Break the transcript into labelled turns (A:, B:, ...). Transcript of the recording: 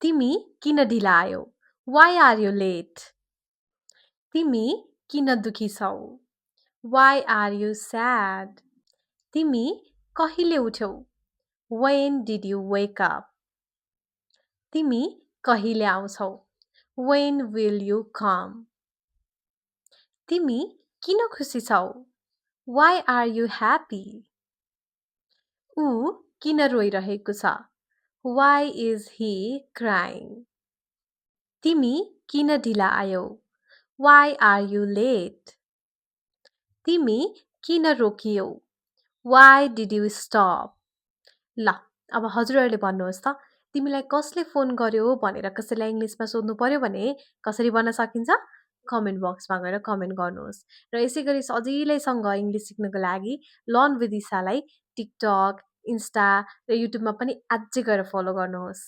A: तिमी किन ढिला आयौ? Why are you late? तिमी किन दुखी छौ? Why are you sad? तिमी कहिले उठ्यौ? When did you wake up? तिमी कहिले आउँछौ? When will you come? तिमी किन खुसी छौ? Why are you happy? ऊ किन रोइरहेको छ? Why is he crying? तिमी किन ढिला आयौ? Why are you late? तिमी किन रोकियौ? Why did you stop? ल अब हजुरहरूले भन्नुहोस् त तिमीलाई कसले फोन गर्यो भनेर कसैलाई इङ्ग्लिसमा सोध्नु पर्यो भने कसरी भन्न सकिन्छ? कमेन्ट बक्समा गएर कमेन्ट गर्नुहोस् र यसै गरी सजिलैसँग इङ्ग्लिस सिक्नको लागि लर्न विथ ईशालाई टिकटक, इन्स्टा र युट्युबमा पनि अझै गएर फलो गर्नुहोस्।